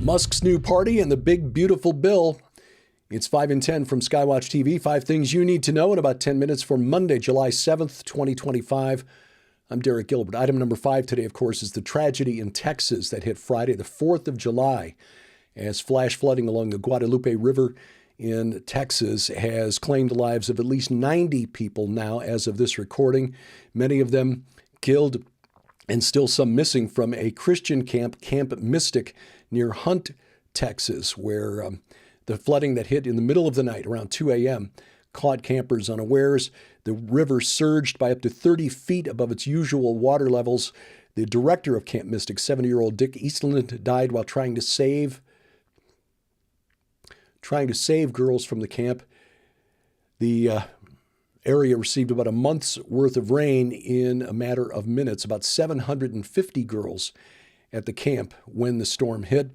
Musk's new party and the big, beautiful bill. It's 5 and 10 from Skywatch TV. 5 things you need to know in about 10 minutes for Monday, July 7th, 2025. I'm Derek Gilbert. Item number 5 today, of course, is the tragedy in Texas that hit Friday, the 4th of July, as flash flooding along the Guadalupe River in Texas has claimed the lives of at least 90 people now as of this recording, many of them killed and still some missing from a Christian camp, Camp Mystic, near Hunt, Texas, where the flooding that hit in the middle of the night around 2 a.m. caught campers unawares. The river surged by up to 30 feet above its usual water levels. The director of Camp Mystic, 70-year-old Dick Eastland, died while trying to save girls from the camp. The area received about a month's worth of rain in a matter of minutes, about 750 girls at the camp when the storm hit.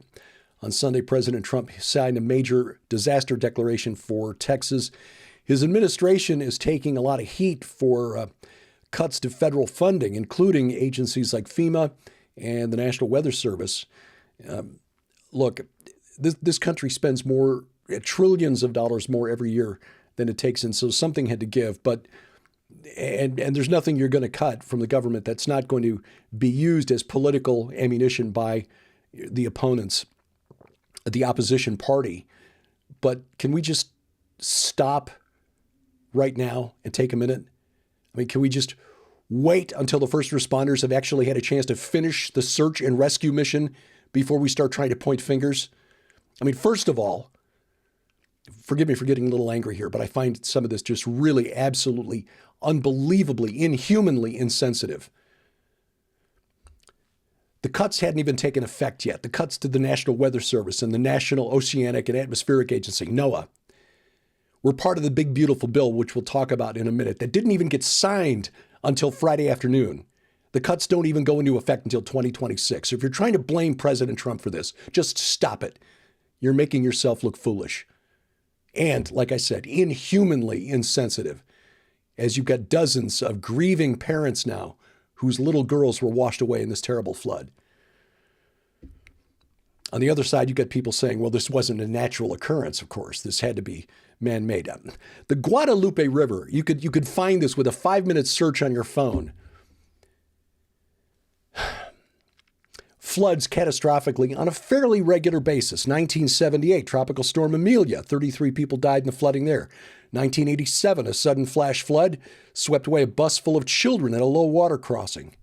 On Sunday, President Trump signed a major disaster declaration for Texas. His administration is taking a lot of heat for cuts to federal funding, including agencies like FEMA and the National Weather Service. Look, this country spends more trillions of dollars more every year than it takes in, so something had to give. But and there's nothing you're going to cut from the government that's not going to be used as political ammunition by the opponents, the opposition party. But can we just stop right now and take a minute? I mean, can we just wait until the first responders have actually had a chance to finish the search and rescue mission before we start trying to point fingers? I mean, first of all, forgive me for getting a little angry here, but I find some of this just really absolutely, unbelievably, inhumanly insensitive. The cuts hadn't even taken effect yet. The cuts to the National Weather Service and the National Oceanic and Atmospheric Agency, NOAA, were part of the big, beautiful bill, which we'll talk about in a minute, that didn't even get signed until Friday afternoon. The cuts don't even go into effect until 2026. So if you're trying to blame President Trump for this, just stop it. You're making yourself look foolish. And, like I said, inhumanly insensitive, as you've got dozens of grieving parents now whose little girls were washed away in this terrible flood. On the other side, you've got people saying, well, this wasn't a natural occurrence, of course. This had to be man-made. The Guadalupe River, you could find this with a 5-minute search on your phone. Floods catastrophically on a fairly regular basis. 1978, Tropical Storm Amelia, 33 people died in the flooding there. 1987, a sudden flash flood swept away a bus full of children at a low water crossing.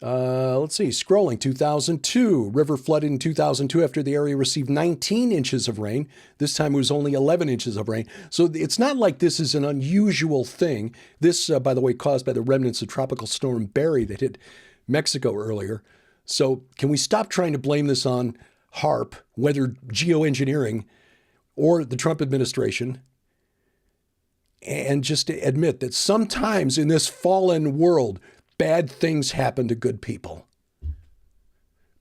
Scrolling, 2002, river flooded in 2002 after the area received 19 inches of rain. This time it was only 11 inches of rain. So it's not like this is an unusual thing. This, by the way, caused by the remnants of Tropical Storm Barry that hit Mexico earlier. So can we stop trying to blame this on HAARP, whether geoengineering or the Trump administration, and just admit that sometimes in this fallen world, bad things happen to good people.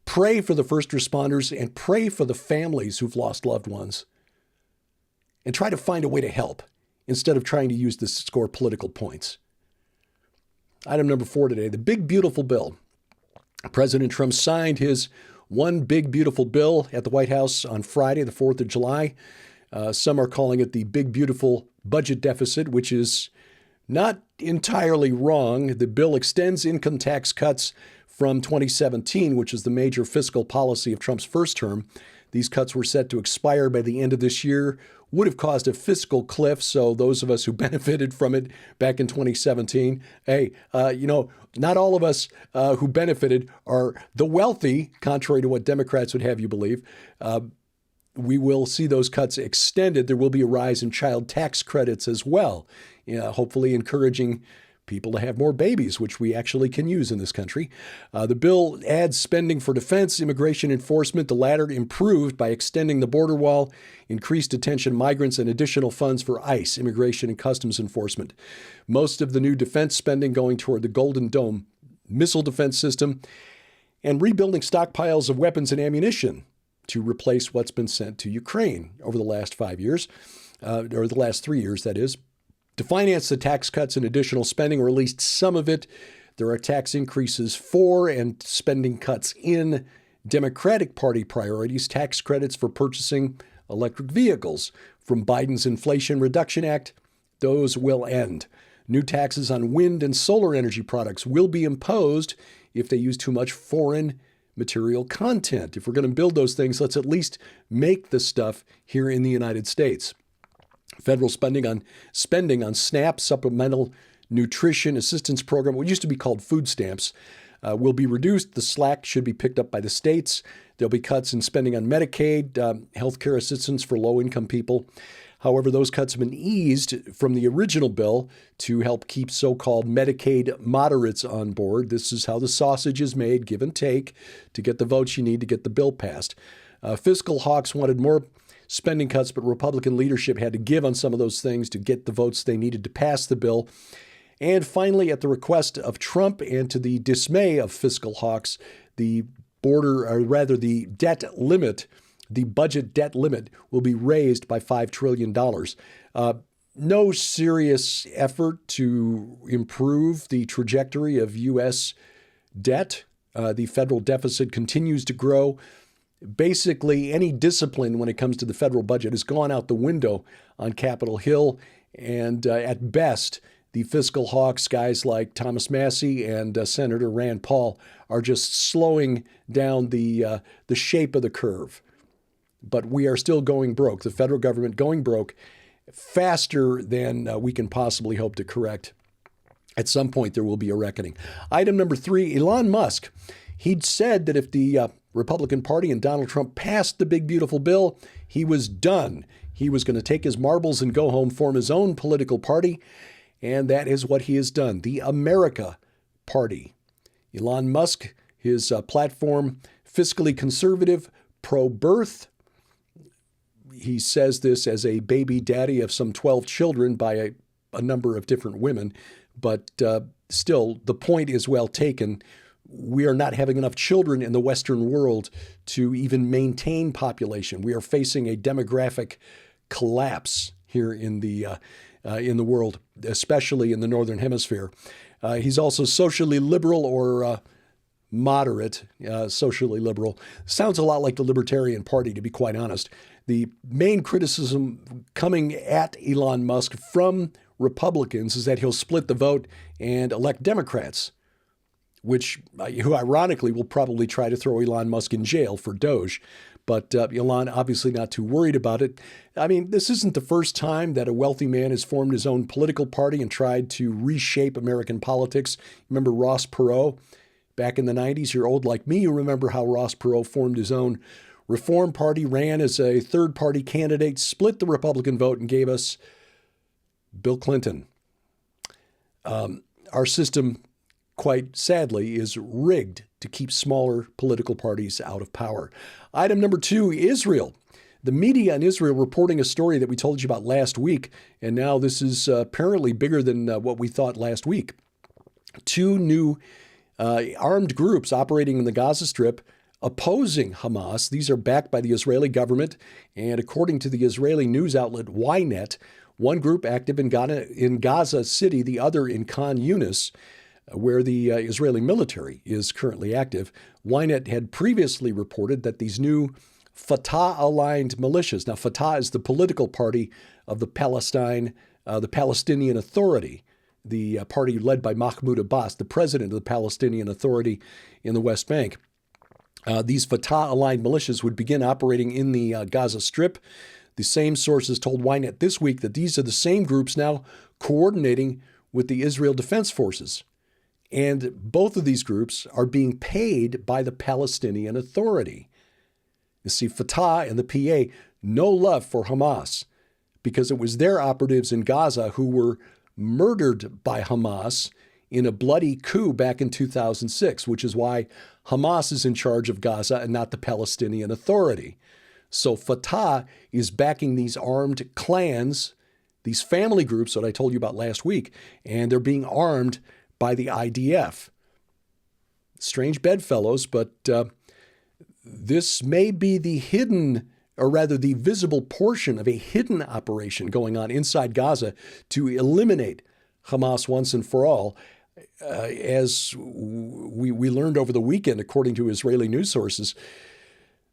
Pray for the first responders and pray for the families who've lost loved ones. And try to find a way to help instead of trying to use this to score political points. Item number 4 today, the big, beautiful bill. President Trump signed his one big, beautiful bill at the White House on Friday, the 4th of July. Some are calling it the big, beautiful budget deficit, which is not entirely wrong. The bill extends income tax cuts from 2017, which is the major fiscal policy of Trump's first term. These cuts were set to expire by the end of this year, would have caused a fiscal cliff. So those of us who benefited from it back in 2017, not all of us who benefited are the wealthy, contrary to what Democrats would have you believe. We will see those cuts extended. There will be a rise in child tax credits as well, hopefully encouraging people to have more babies, which we actually can use in this country. The bill adds spending for defense, immigration enforcement, the latter improved by extending the border wall, increased detention of migrants, and additional funds for ICE, immigration and customs enforcement. Most of the new defense spending going toward the Golden Dome missile defense system and rebuilding stockpiles of weapons and ammunition to replace what's been sent to Ukraine over the last 5 years, or the last 3 years, that is. To finance the tax cuts and additional spending, or at least some of it, there are tax increases for and spending cuts in Democratic Party priorities, tax credits for purchasing electric vehicles. From Biden's Inflation Reduction Act, those will end. New taxes on wind and solar energy products will be imposed if they use too much foreign material content. If we're going to build those things, let's at least make the stuff here in the United States. Federal spending on SNAP, Supplemental Nutrition Assistance Program, what used to be called food stamps, will be reduced. The slack should be picked up by the states. There'll be cuts in spending on Medicaid, healthcare assistance for low-income people. However, those cuts have been eased from the original bill to help keep so-called Medicaid moderates on board. This is how the sausage is made, give and take, to get the votes you need to get the bill passed. Fiscal hawks wanted more spending cuts, but Republican leadership had to give on some of those things to get the votes they needed to pass the bill. And finally, at the request of Trump and to the dismay of fiscal hawks, the debt limit, the budget debt limit, will be raised by $5 trillion. No serious effort to improve the trajectory of U.S. debt. The federal deficit continues to grow. Basically, any discipline when it comes to the federal budget has gone out the window on Capitol Hill. And at best, the fiscal hawks, guys like Thomas Massie and Senator Rand Paul, are just slowing down the shape of the curve. But we are still going broke, the federal government going broke faster than we can possibly hope to correct. At some point, there will be a reckoning. Item number 3, Elon Musk. He'd said that if the Republican Party and Donald Trump passed the big, beautiful bill, he was done. He was going to take his marbles and go home, form his own political party. And that is what he has done, the America Party. Elon Musk, his platform, fiscally conservative, pro-birth. He says this as a baby daddy of some 12 children by a number of different women. But still, the point is well taken. We are not having enough children in the Western world to even maintain population. We are facing a demographic collapse here in the world, especially in the Northern Hemisphere. He's also socially liberal or moderate, socially liberal. Sounds a lot like the Libertarian Party, to be quite honest. The main criticism coming at Elon Musk from Republicans is that he'll split the vote and elect Democrats, who ironically will probably try to throw Elon Musk in jail for Doge. But Elon obviously not too worried about it. I mean, this isn't the first time that a wealthy man has formed his own political party and tried to reshape American politics. Remember Ross Perot back in the 90s? You're old like me. You remember how Ross Perot formed his own Reform Party, ran as a third-party candidate, split the Republican vote, and gave us Bill Clinton. Our system, quite sadly, is rigged to keep smaller political parties out of power. Item number 2, Israel. The media in Israel reporting a story that we told you about last week, and now this is apparently bigger than what we thought last week. 2 new armed groups operating in the Gaza Strip opposing Hamas. These are backed by the Israeli government, and according to the Israeli news outlet Ynet, one group active in Gaza City, the other in Khan Yunis, where the Israeli military is currently active. Ynet had previously reported that these new Fatah-aligned militias, now Fatah is the political party of the Palestinian Authority, the party led by Mahmoud Abbas, the president of the Palestinian Authority in the West Bank. These Fatah-aligned militias would begin operating in the Gaza Strip. The same sources told Ynet this week that these are the same groups now coordinating with the Israel Defense Forces. And both of these groups are being paid by the Palestinian Authority. You see, Fatah and the PA, no love for Hamas, because it was their operatives in Gaza who were murdered by Hamas in a bloody coup back in 2006, which is why Hamas is in charge of Gaza and not the Palestinian Authority. So Fatah is backing these armed clans, these family groups that I told you about last week, and they're being armed by the IDF. Strange bedfellows, but this may be the hidden, or rather the visible portion of a hidden operation going on inside Gaza to eliminate Hamas once and for all. as we learned over the weekend, according to Israeli news sources,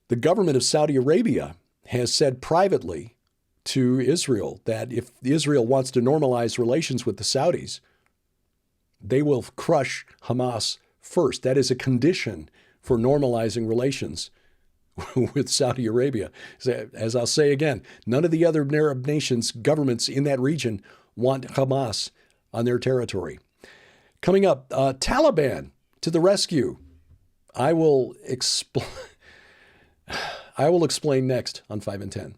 the government of Saudi Arabia has said privately to Israel that if Israel wants to normalize relations with the Saudis, they will crush Hamas first. That is a condition for normalizing relations with Saudi Arabia. As I'll say again, none of the other Arab nations, governments in that region want Hamas on their territory. Coming up, Taliban to the rescue. I will explain next on 5 and 10.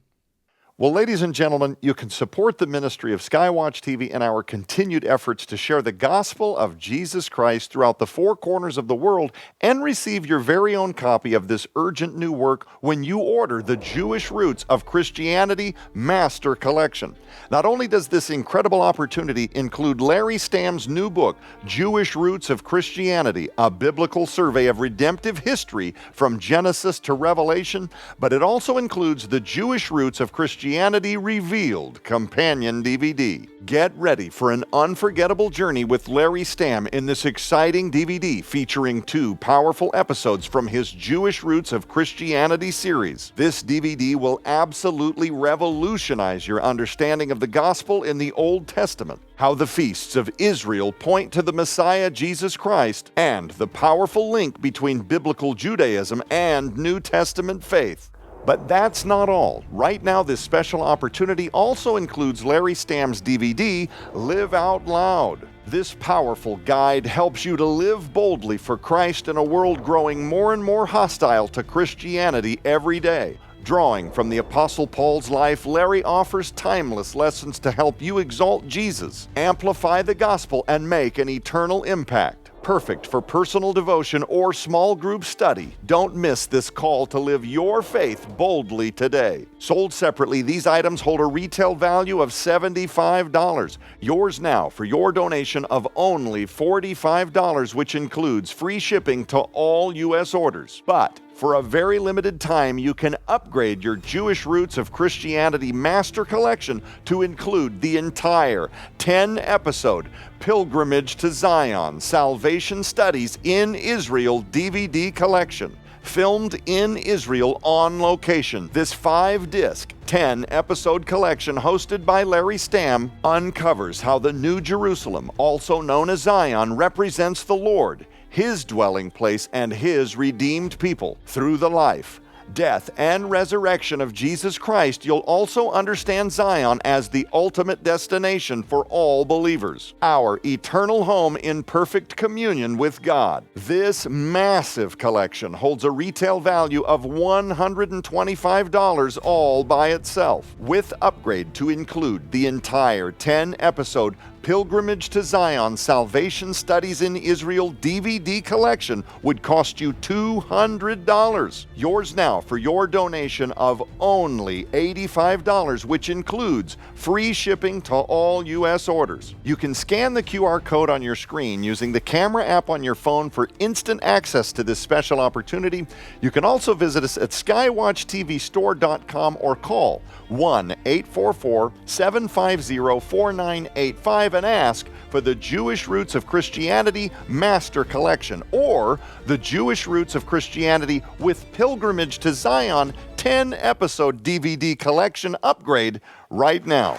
Well, ladies and gentlemen, you can support the ministry of Skywatch TV and our continued efforts to share the gospel of Jesus Christ throughout the four corners of the world and receive your very own copy of this urgent new work when you order the Jewish Roots of Christianity Master Collection. Not only does this incredible opportunity include Larry Stamm's new book, Jewish Roots of Christianity, a biblical survey of redemptive history from Genesis to Revelation, but it also includes the Jewish Roots of Christianity Revealed companion DVD. Get ready for an unforgettable journey with Larry Stamm in this exciting DVD featuring 2 powerful episodes from his Jewish Roots of Christianity series. This DVD will absolutely revolutionize your understanding of the gospel in the Old Testament, how the feasts of Israel point to the Messiah Jesus Christ, and the powerful link between biblical Judaism and New Testament faith. But that's not all. Right now, this special opportunity also includes Larry Stamm's DVD, Live Out Loud. This powerful guide helps you to live boldly for Christ in a world growing more and more hostile to Christianity every day. Drawing from the Apostle Paul's life, Larry offers timeless lessons to help you exalt Jesus, amplify the gospel, and make an eternal impact. Perfect for personal devotion or small group study. Don't miss this call to live your faith boldly today. Sold separately, these items hold a retail value of $75. Yours now for your donation of only $45, which includes free shipping to all U.S. orders. But for a very limited time, you can upgrade your Jewish Roots of Christianity Master Collection to include the entire 10-episode Pilgrimage to Zion Salvation Studies in Israel DVD collection. Filmed in Israel on location, this 5-disc, 10-episode collection hosted by Larry Stamm uncovers how the New Jerusalem, also known as Zion, represents the Lord, His dwelling place, and His redeemed people. Through the life, death, and resurrection of Jesus Christ, you'll also understand Zion as the ultimate destination for all believers, our eternal home in perfect communion with God. This massive collection holds a retail value of $125 all by itself. With upgrade to include the entire 10-episode Pilgrimage to Zion Salvation Studies in Israel DVD collection would cost you $200. Yours now for your donation of only $85, which includes free shipping to all U.S. orders. You can scan the QR code on your screen using the camera app on your phone for instant access to this special opportunity. You can also visit us at SkyWatchTVstore.com or call 1-844-750-4985 and ask for the Jewish Roots of Christianity Master Collection or the Jewish Roots of Christianity with Pilgrimage to Zion 10-episode DVD collection upgrade right now.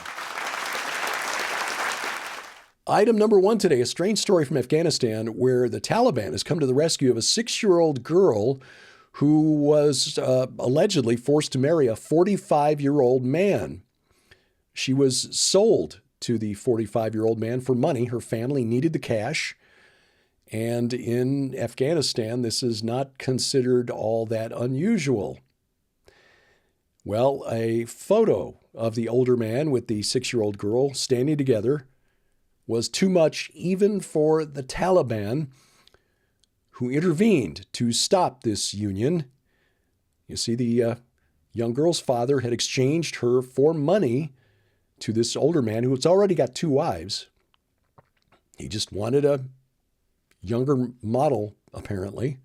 Item number 1 today, a strange story from Afghanistan where the Taliban has come to the rescue of a 6-year-old girl who was allegedly forced to marry a 45-year-old man. She was sold to the 45-year-old man for money. Her family needed the cash. And in Afghanistan, this is not considered all that unusual. Well, a photo of the older man with the 6-year-old girl standing together was too much even for the Taliban, who intervened to stop this union. You see, the young girl's father had exchanged her for money to this older man who has already got 2 wives. He just wanted a younger model, apparently.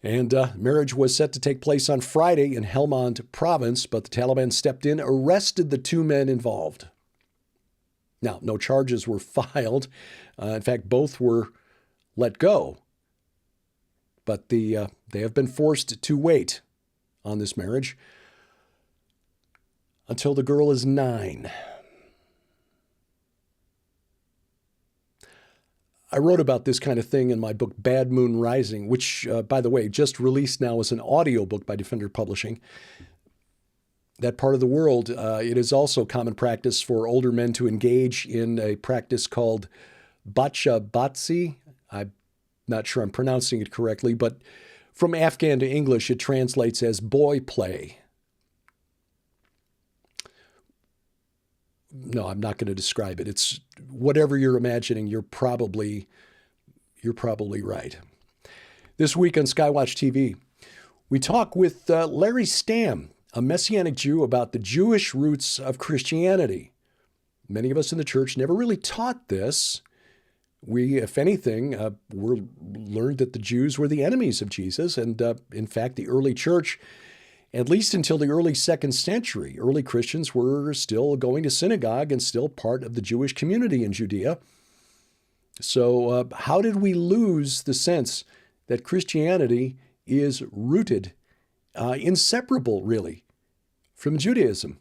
And marriage was set to take place on Friday in Helmand province, but the Taliban stepped in, arrested the 2 men involved. Now, no charges were filed. In fact, both were let go. But they have been forced to wait on this marriage until the girl is 9. I wrote about this kind of thing in my book, Bad Moon Rising, which, by the way, just released now as an audiobook by Defender Publishing. That part of the world, it is also common practice for older men to engage in a practice called Bacha Batsi. I'm not sure I'm pronouncing it correctly, but from Afghan to English, it translates as boy play. No, I'm not going to describe it. It's whatever you're imagining, you're probably right. This week on Skywatch TV, we talk with Larry Stamm, a Messianic Jew, about the Jewish roots of Christianity. Many of us in the church never really taught this. We, if anything, learned that the Jews were the enemies of Jesus. And in fact, the early church, at least until the early 2nd century, early Christians were still going to synagogue and still part of the Jewish community in Judea. So how did we lose the sense that Christianity is rooted, inseparable, really, from Judaism?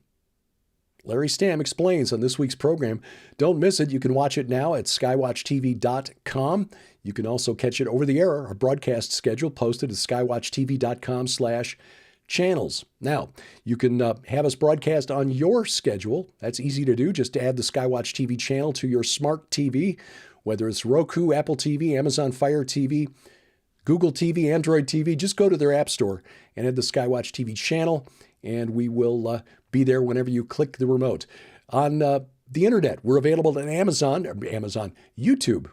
Larry Stamm explains on this week's program. Don't miss it. You can watch it now at SkyWatchTV.com. You can also catch it over the air, our broadcast schedule posted at SkyWatchTV.com/channels. Now, you can have us broadcast on your schedule. That's easy to do. Just add the Skywatch TV channel to your smart TV, whether it's Roku, Apple TV, Amazon Fire TV, Google TV, Android TV. Just go to their app store and add the Skywatch TV channel, and we will be there whenever you click the remote. On the internet, we're available on YouTube.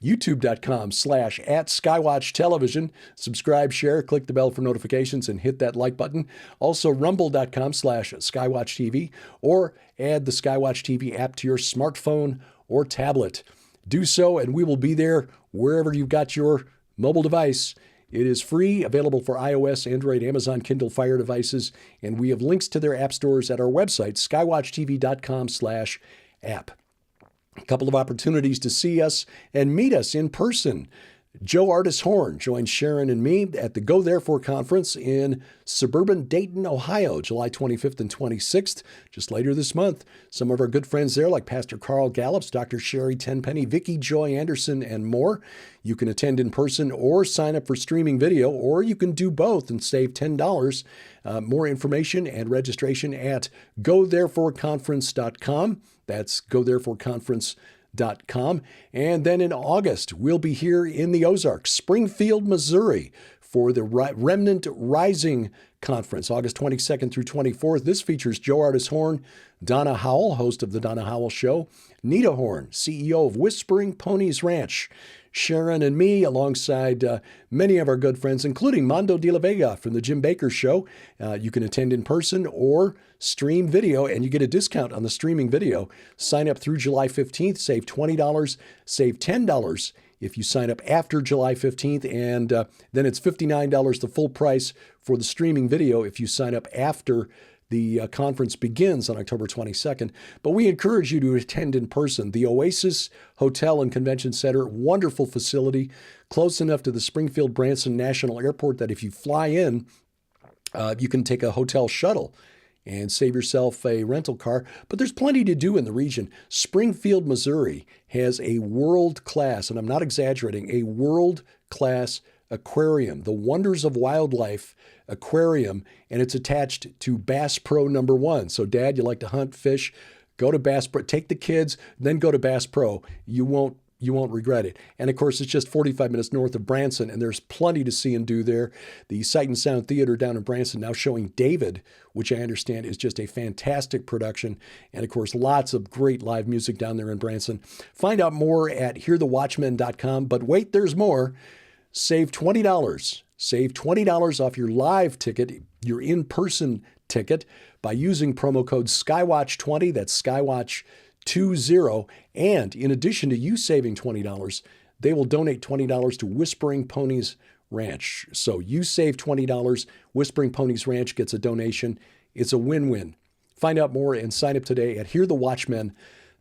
YouTube.com/@SkyWatchTelevision. Subscribe, share, click the bell for notifications, and hit that like button. Also, Rumble.com/SkyWatchTV, or add the Skywatch TV app to your smartphone or tablet. Do so, and we will be there wherever you've got your mobile device. It is free, available for iOS, Android, Amazon, Kindle Fire devices, and we have links to their app stores at our website, skywatchtv.com/app. A couple of opportunities to see us and meet us in person. Joe Ardis Horn joins Sharon and me at the Go Therefore conference in suburban Dayton, Ohio, July 25th and 26th, just later this month. Some of our good friends there, like Pastor Carl Gallups, Dr. Sherry Tenpenny, Vicki Joy Anderson, and more. You can attend in person or sign up for streaming video, or you can do both and save $10. More information and registration at GoThereforeConference.com. That's GoThereforeConference.com. And then in August, we'll be here in the Ozarks, Springfield, Missouri, for the Remnant Rising Conference, August 22nd through 24th. This features Joe Ardis Horn, Donna Howell, host of The Donna Howell Show, Nita Horn, CEO of Whispering Ponies Ranch, Sharon and me, alongside many of our good friends, including Mondo de la Vega from The Jim Baker Show. You can attend in person or stream video, and you get a discount on the streaming video. Sign up through July 15th, save $20, save $10 if you sign up after July 15th, and then it's $59 the full price for the streaming video if you sign up after the conference begins on October 22nd. But we encourage you to attend in person. The Oasis Hotel and Convention Center, wonderful facility, close enough to the Springfield Branson National Airport that if you fly in, you can take a hotel shuttle and save yourself a rental car. But there's plenty to do in the region. Springfield, Missouri has a world-class, and I'm not exaggerating, a world-class aquarium, the Wonders of Wildlife Aquarium, and it's attached to Bass Pro #1. So, Dad, you like to hunt, fish, go to Bass Pro. Take the kids, then go to Bass Pro. You won't regret it. And of course, it's just 45 minutes north of Branson, and there's plenty to see and do there. The Sight and Sound Theater down in Branson now showing David, which I understand is just a fantastic production. And of course, lots of great live music down there in Branson. Find out more at hearthewatchmen.com. But wait, there's more. Save $20. Save $20 off your live ticket, your in-person ticket, by using promo code SkyWatch20. That's SkyWatch20. And in addition to you saving $20, they will donate $20 to Whispering Ponies Ranch. So you save $20, Whispering Ponies Ranch gets a donation. It's a win-win. Find out more and sign up today at hearthewatchmen.com.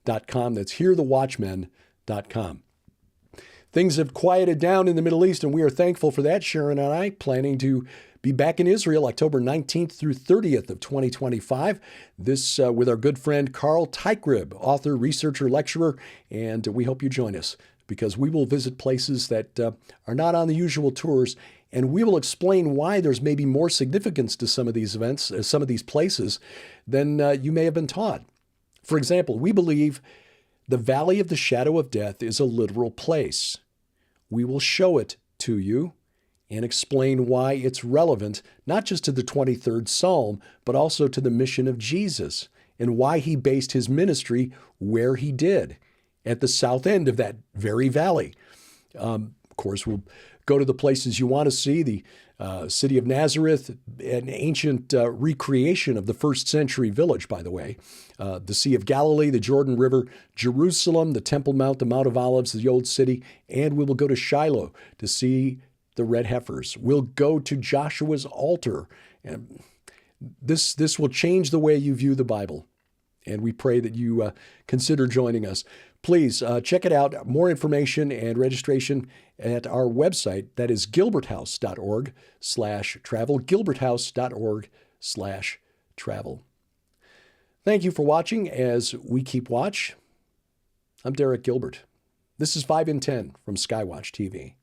hearthewatchmen.com. That's hearthewatchmen.com. Things have quieted down in the Middle East, and we are thankful for that. Sharon and I planning to be back in Israel October 19th through 30th of 2025. This with our good friend Carl Teichgrib, author, researcher, lecturer, and we hope you join us because we will visit places that are not on the usual tours, and we will explain why there's maybe more significance to some of these events, some of these places, than you may have been taught. For example, we believe the Valley of the Shadow of Death is a literal place. We will show it to you and explain why it's relevant, not just to the 23rd Psalm, but also to the mission of Jesus and why he based his ministry where he did, at the south end of that very valley. Of course, we'll go to the places you want to see, the city of Nazareth, an ancient recreation of the first century village, by the way, the Sea of Galilee, the Jordan River, Jerusalem, the Temple Mount, the Mount of Olives, the Old City, and we will go to Shiloh to see the red heifers. We'll go to Joshua's altar. And this will change the way you view the Bible, and we pray that you consider joining us. Please check it out. More information and registration at our website. That is gilberthouse.org/travel, gilberthouse.org/travel. Thank you for watching as we keep watch. I'm Derek Gilbert. This is 5 in 10 from Skywatch TV.